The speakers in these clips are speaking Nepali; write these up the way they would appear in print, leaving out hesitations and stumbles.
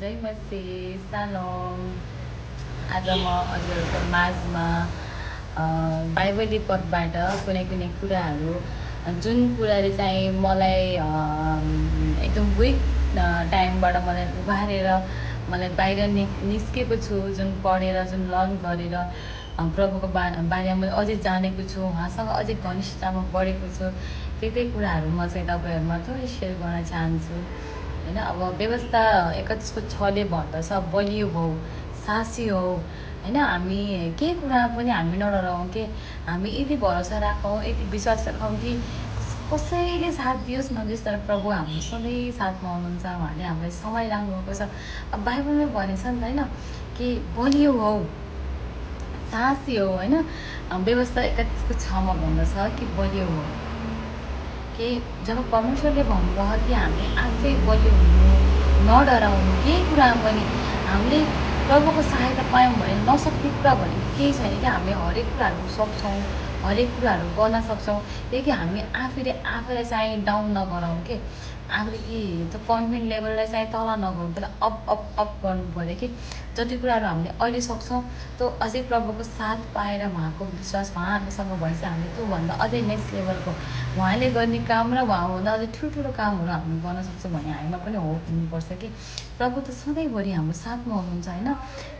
जय मसी सालोम। आज म हजुरहरूको माझमा बाइबली पदबाट कुनै कुनै कुराहरू जुन कुराले चाहिँ मलाई एकदम विक टाइमबाट मलाई उभारेर मलाई बाहिर निस्केको छु, जुन पढेर जुन लर्न गरेर प्रभुको बारेमा अझै जानेको छु, उहाँसँग अझै घनिष्ठतामा बढेको छु। त्यही कुराहरू म चाहिँ तपाईँहरूमा थोरै सेयर गर्न चाहन्छु होइन। अब व्यवस्था 31:6ले भन्दछ, बलियो हो, साहसी हो होइन। हामी केही कुरा पनि हामी नडराउँ कि हामी यति भरोसा राखौँ, यति विश्वास राखौँ कि कसैले साथ दियोस् नदियोस् तर प्रभु हाम्रो सधैँ साथमा हुनुहुन्छ। उहाँले हामीलाई सम्हालिराख्नु भएको छ। अब बाइबलमै भनेछ नि त होइन कि बलियो हो, साहसी हो होइन। व्यवस्था 31:6मा भन्दछ कि बलियो हो कि जब परमेश्वरले भन्नुभयो कि हामी आफै बलियो हुनु, नडराउनु, केही कुरामा पनि हामीले प्रभुको सहायता पायौँ भने नसक्ने कुरा भनेको केही छैन कि हामी हरेक कुराहरू सक्छौँ, हरेक कुराहरू गर्न सक्छौँ। त्यही कि हामी आफैलाई चाहिँ डाउन नगराउँ कि आफूले कि त्यो कन्फिडेन्ट लेभललाई चाहिँ तल नगरौँ, त्यसलाई अप गर्नु पऱ्यो कि जति कुराहरू हामीले अहिले सक्छौँ त्यो अझै प्रभुको साथ पाएर उहाँको विश्वास उहाँसँग भएपछि हामीले त्योभन्दा अझै नेक्स्ट लेभलको उहाँले गर्ने काम र उहाँभन्दा अझै ठुल्ठुलो कामहरू हामी गर्न सक्छौँ भने हामीमा पनि होप हुनुपर्छ कि प्रभु त सधैँभरि हाम्रो साथमा हुनुहुन्छ होइन।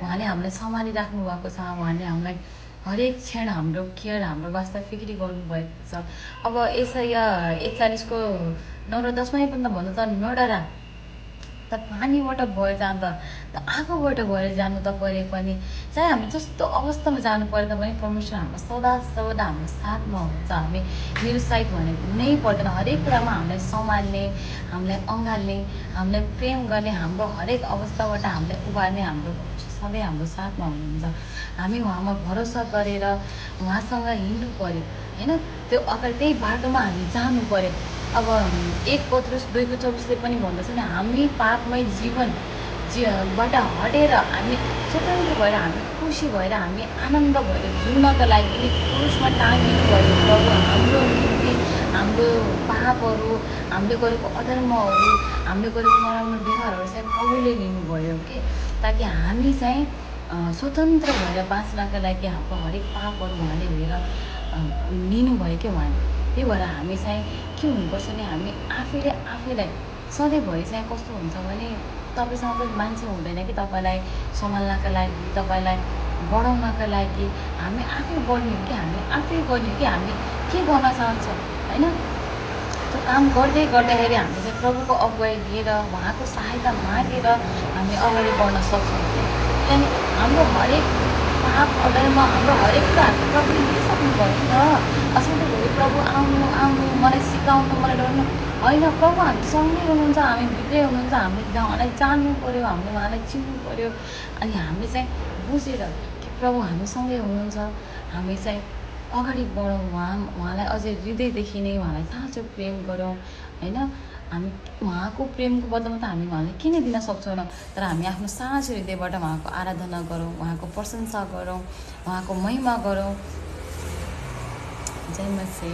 उहाँले हामीलाई सम्हालिराख्नु भएको छ, उहाँले हामीलाई हरेक क्षण हाम्रो केयर, हाम्रो वास्ता फिक्री गर्नुभएको छ। अब यसाया 41:9-10मै पनि त भन्नु त नडरा, त पानीबाट भएर जाँदा त आगोबाट भएर जानु त परे पनि, चाहे हामी जस्तो अवस्थामा जानु परे तापनि परमेश्वर हाम्रो सदा सर्वदा हाम्रो साथमा हुनुहुन्छ। हामी निरुत्साहित भने नै पर्दैन। हरेक कुरामा हामीलाई सम्हाल्ने, हामीलाई अँगाल्ने, हामीलाई प्रेम गर्ने, हाम्रो हरेक अवस्थाबाट हामीलाई उभार्ने हाम्रो सधैँ हाम्रो साथमा हुनुहुन्छ। हामी उहाँमा भरोसा गरेर उहाँसँग हिँड्नु पऱ्यो होइन। त्यो अगाडि त्यही बाटोमा हामी जानु पऱ्यो। अब 1 पत्रुस 2:24ले पनि भन्दछ नि, हामी पापमय जीवनबाट हटेर हामी स्वतन्त्र भएर, हामी खुसी भएर, हामी आनन्द भएर जिउनका लागि क्रुसमा टाँगिनु भयो। प्रभु हाम्रो निम्ति हाम्रो पापहरू, हामीले गरेको अधर्महरू, हामीले गरेको नराम्रो व्यवहारहरू चाहिँ प्रभुले लिनुभयो कि ताकि हामी चाहिँ स्वतन्त्र भएर बाँच्नका लागि हाम्रो हरेक पापहरू उहाँले लिएर लिनुभयो क्या उहाँले। त्यही भएर हामी चाहिँ के हुनुपर्छ भने हामी आफैलाई सधैँभरि चाहिँ कस्तो हुन्छ भने तपाईँसँग कोही मान्छे हुँदैन कि तपाईँलाई सम्हाल्नका लागि, तपाईँलाई बढाउनका लागि। हामी आफै बढ्ने हो कि हामी आफै गर्ने हो कि हामी के गर्न चाहन्छौँ होइन। त्यो काम गर्दाखेरि हामीले चाहिँ प्रभुको अगुवाई लिएर उहाँको सहायता मागेर हामी अगाडि बढ्न सक्छौँ। किनभने हाम्रो हरेक पाप अधर्म, हाम्रो हरेक कुराहरू प्रभुले लिइसक्नुभयो नि त। असाध्यै प्रभु आउनु मलाई सिकाउनु, मलाई डराउनु होइन। प्रभु हामीसँगै हुनुहुन्छ, हामी भित्रै हुनुहुन्छ। हामीले उहाँलाई जान्नु पऱ्यो, हामीले उहाँलाई चिन्नु पऱ्यो। अनि हामीले चाहिँ बुझेर कि प्रभु हामीसँगै हुनुहुन्छ, हामी चाहिँ अगाडि बढौँ, उहाँलाई अझै हृदयदेखि नै उहाँलाई साँचो प्रेम गरौँ होइन। हामी उहाँको प्रेमको बदलामा त हामी उहाँलाई किन दिन सक्छौँ तर हामी आफ्नो साँचो हृदयबाट उहाँको आराधना गरौँ, उहाँको प्रशंसा गरौँ, उहाँको महिमा गरौँ। जय मसी।